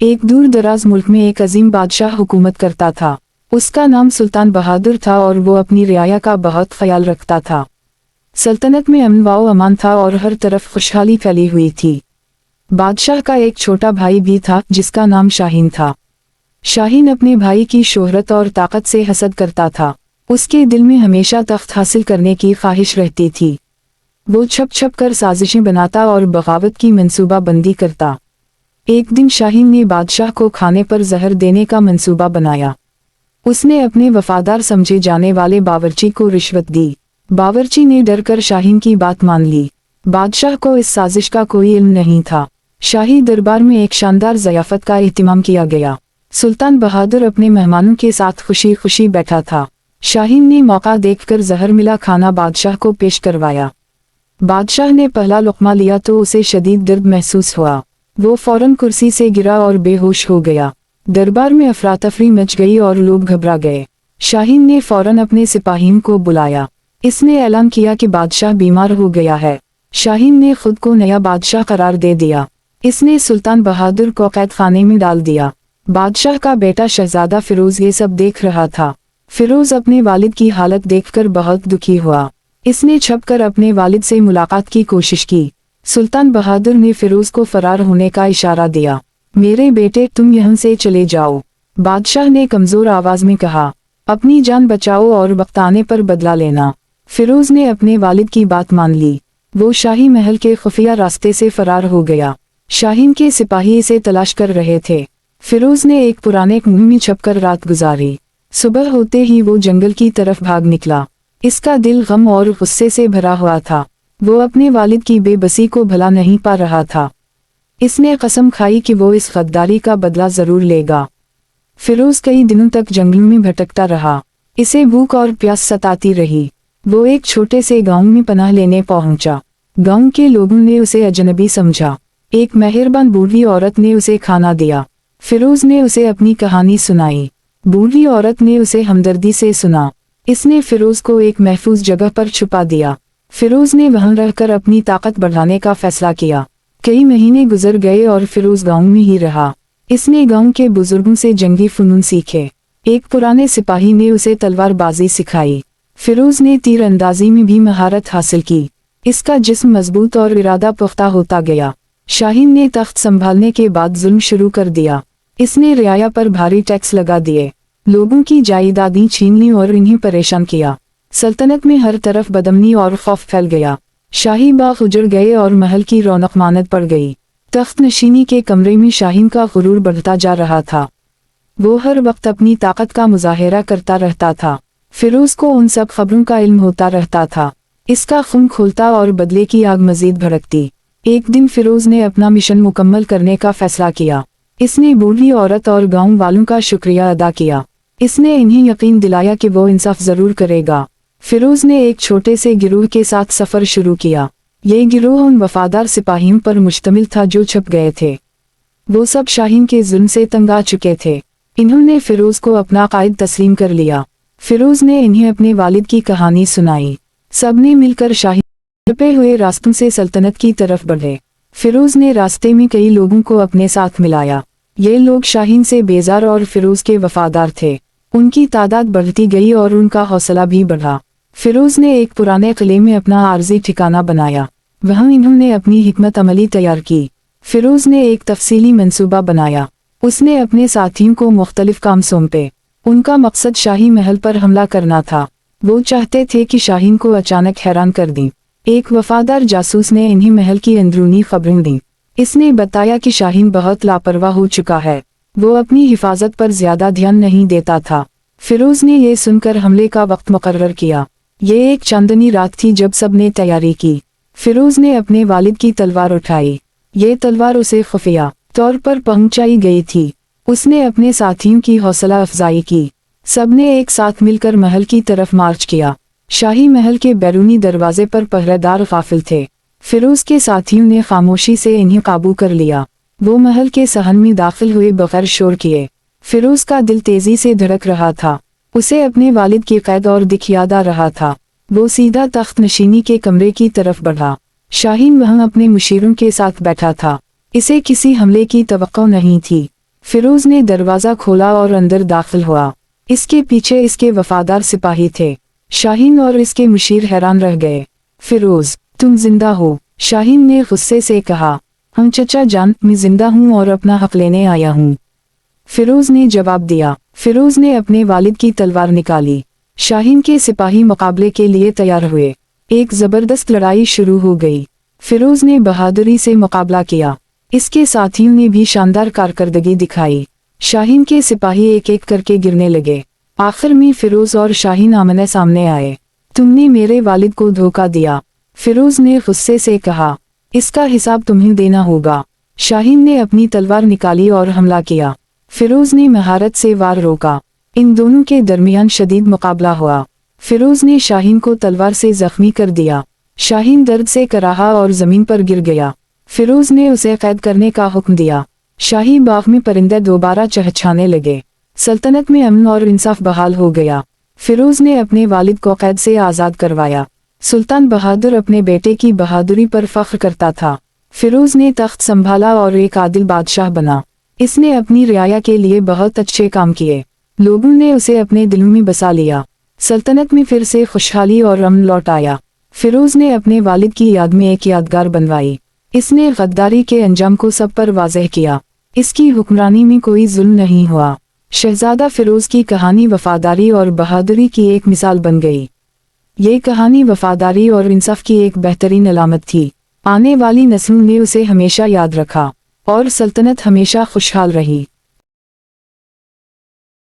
एक दूर दराज मुल्क में एक अजीम बादशाह हुकूमत करता था। उसका नाम सुल्तान बहादुर था और वो अपनी रियाया का बहुत ख्याल रखता था। सल्तनत में अमन व अमान था और हर तरफ खुशहाली फैली हुई थी। बादशाह का एक छोटा भाई भी था जिसका नाम शाहीन था। शाहीन अपने भाई की शोहरत और ताकत से हसद करता था। उसके दिल में हमेशा तख्त हासिल करने की ख्वाहिश रहती थी। वो छप छप कर साजिशें बनाता और बगावत की मंसूबा बंदी करता। एक दिन शाहीन ने बादशाह को खाने पर जहर देने का मंसूबा बनाया। उसने अपने वफादार समझे जाने वाले बावर्ची को रिश्वत दी। बावर्ची ने डर कर शाहीन की बात मान ली। बादशाह को इस साजिश का कोई इल्म नहीं था। शाही दरबार में एक शानदार ज़ियाफत का एहतिमाम किया गया। सुल्तान बहादुर अपने मेहमानों के साथ खुशी खुशी बैठा था। शाहीन ने मौका देखकर जहर मिला खाना बादशाह को पेश करवाया। बादशाह ने पहला लुक़मा लिया तो उसे शदीद दर्द महसूस हुआ। वो फौरन कुर्सी से गिरा और बेहोश हो गया। दरबार में अफरा-तफरी मच गई और लोग घबरा गए। शाहीन ने फौरन अपने सिपाहियों को बुलाया। इसने ऐलान किया कि बादशाह बीमार हो गया है। शाहीन ने खुद को नया बादशाह करार दे दिया। इसने सुल्तान बहादुर को कैद खाने में डाल दिया। बादशाह का बेटा शहजादा फिरोज ये सब देख रहा था। फिरोज अपने वालिद की हालत देखकर बहुत दुखी हुआ। इसने छपकर अपने वालिद से मुलाकात की कोशिश की। सुल्तान बहादुर ने फिरोज को फरार होने का इशारा दिया। मेरे बेटे, तुम यहाँ से चले जाओ, बादशाह ने कमजोर आवाज में कहा। अपनी जान बचाओ और वक्त आने पर बदला लेना। फिरोज ने अपने वालिद की बात मान ली। वो शाही महल के खुफिया रास्ते से फरार हो गया। शाहीन के सिपाही इसे तलाश कर रहे थे। फिरोज ने एक पुराने कुएं में छपकर रात गुजारी। सुबह होते ही वो जंगल की तरफ भाग निकला। इसका दिल गम और गुस्से से भरा हुआ था। वो अपने वालिद की बेबसी को भला नहीं पा रहा था। इसने कसम खाई कि वो इस गद्दारी का बदला जरूर लेगा। फिरोज कई दिनों तक जंगलों में भटकता रहा। इसे भूख और प्यास सताती रही। वो एक छोटे से गांव में पनाह लेने पहुंचा। गांव के लोगों ने उसे अजनबी समझा। एक मेहरबान बूढ़ी औरत ने उसे खाना दिया। फिरोज ने उसे अपनी कहानी सुनाई। बूढ़ी औरत ने उसे हमदर्दी से सुना। इसने फिरोज को एक महफूज जगह पर छुपा दिया। फिरोज ने वहां रहकर अपनी ताकत बढ़ाने का फैसला किया। कई महीने गुजर गए और फिरोज गांव में ही रहा। इसने गांव के बुजुर्गों से जंगी फनून सीखे। एक पुराने सिपाही ने उसे तलवारबाजी सिखाई। फिरोज ने तीर अंदाजी में भी महारत हासिल की। इसका जिस्म मजबूत और इरादा पुख्ता होता गया। शाहीन ने तख्त संभालने के बाद जुल्म शुरू कर दिया। इसने रियाया पर भारी टैक्स लगा दिए। लोगों की जायदादें छीन ली और इन्हें परेशान किया। सल्तनत में हर तरफ बदअमनी और खौफ फैल गया। शाही बाग उजड़ गए और महल की रौनक मानद पड़ गई। तख्त नशीनी के कमरे में शाहीन का गुरूर बढ़ता जा रहा था। वो हर वक्त अपनी ताकत का मुजाहिरा करता रहता था। फिरोज को उन सब खबरों का इल्म होता रहता था। इसका खून खोलता और बदले की आग मजीद भड़कती। एक दिन फिरोज ने अपना मिशन मुकम्मल करने का फैसला किया। इसने बूढ़ी औरत और गांव वालों का शुक्रिया अदा किया। इसने इन्हें यकीन दिलाया कि वो इंसाफ जरूर करेगा। फिरोज ने एक छोटे से गिरोह के साथ सफर शुरू किया। ये गिरोह उन वफादार सिपाहियों पर मुश्तमिल था जो छप गए थे। वो सब शाहीन के जुल्म से तंग आ चुके थे। इन्होंने फिरोज को अपना कायद तस्लीम कर लिया। फिरोज ने इन्हें अपने वालिद की कहानी सुनाई। सबने मिलकर शाहीन छुपे हुए रास्तों से सल्तनत की तरफ बढ़े। फिरोज ने रास्ते में कई लोगों को अपने साथ मिलाया। ये लोग शाहीन से बेजार और फिरोज के वफादार थे। उनकी तादाद बढ़ती गई और उनका हौसला भी बढ़ा। फिरोज ने एक पुराने किले में अपना आर्जी ठिकाना बनाया। वहां इन्होंने अपनी हिकमत अमली तैयार की। फिरोज ने एक तफसीली मंसूबा बनाया। उसने अपने साथियों को मुख्तलिफ काम सौंपे। उनका मकसद शाही महल पर हमला करना था। वो चाहते थे कि शाहीन को अचानक हैरान कर दें। एक वफादार जासूस ने इन्हें महल की अंदरूनी खबरें दी। इसने बताया कि शाहीन बहुत लापरवाह हो चुका है। वो अपनी हिफाजत पर ज्यादा ध्यान नहीं देता था। फिरोज ने ये सुनकर हमले का वक्त मुकर्रर किया। ये एक चांदनी रात थी जब सब ने तैयारी की। फिरोज ने अपने वालिद की तलवार उठाई। ये तलवार उसे खुफिया तौर पर पहुंचाई गई थी। उसने अपने साथियों की हौसला अफजाई की। सबने एक साथ मिलकर महल की तरफ मार्च किया। शाही महल के बैरूनी दरवाजे पर पहरेदार गाफिल थे। फिरोज के साथियों ने खामोशी से इन्हें काबू कर लिया। वो महल के सहन में दाखिल हुए बगैर शोर किए। फिरोज का दिल तेजी से धड़क रहा था। उसे अपने वालिद की कैद और दिख याद आ रहा था। वो सीधा तख्त नशीनी के कमरे की तरफ बढ़ा। शाहीन वहां अपने मुशीरों के साथ बैठा था। इसे किसी हमले की तवक्को नहीं थी। फिरोज ने दरवाज़ा खोला और अंदर दाखिल हुआ। इसके पीछे इसके वफादार सिपाही थे। शाहीन और इसके मुशीर हैरान रह गए। फिरोज, तुम जिंदा हो? शाहीन ने गुस्से से कहा। हम चचा जान, मैं जिंदा हूँ और अपना हक लेने आया हूँ, फिरोज ने जवाब दिया। फिरोज ने अपने वालिद की तलवार निकाली। शाहीन के सिपाही मुकाबले के लिए तैयार हुए। एक जबरदस्त लड़ाई शुरू हो गई। फिरोज ने बहादुरी से मुकाबला किया। इसके साथियों ने भी शानदार कारकर्दगी दिखाई। शाहीन के सिपाही एक एक करके गिरने लगे। आखिर में फिरोज और शाहीन आमने सामने आए। तुमने मेरे वालिद को धोखा दिया, फिरोज ने गुस्से से कहा। इसका हिसाब तुम्हें देना होगा। शाहीन ने अपनी तलवार निकाली और हमला किया। फिरोज ने महारत से वार रोका। इन दोनों के दरमियान शदीद मुकाबला हुआ। फिरोज ने शाहीन को तलवार से जख्मी कर दिया। शाहीन दर्द से कराहा और जमीन पर गिर गया। फिरोज ने उसे कैद करने का हुक्म दिया। शाही बाग में परिंदे दोबारा चहचहाने लगे। सल्तनत में अमन और इंसाफ बहाल हो गया। फिरोज ने अपने वालिद को कैद से आज़ाद करवाया। सुल्तान बहादुर अपने बेटे की बहादुरी पर फख्र करता था। फिरोज ने तख्त संभाला और एक आदिल बादशाह बना। इसने अपनी रियाया के लिए बहुत अच्छे काम किए। लोगों ने उसे अपने दिलों में बसा लिया। सल्तनत में फिर से खुशहाली और अमन लौट आया। फिरोज ने अपने वालिद की याद में एक यादगार बनवाई। इसने गद्दारी के अंजाम को सब पर वाज़ेह किया। इसकी हुक्मरानी में कोई जुल्म नहीं हुआ। शहजादा फिरोज की कहानी वफादारी और बहादुरी की एक मिसाल बन गई। ये कहानी वफादारी और इंसाफ की एक बेहतरीन अलामत थी। आने वाली नस्लों ने उसे हमेशा याद रखा और सल्तनत हमेशा खुशहाल रही।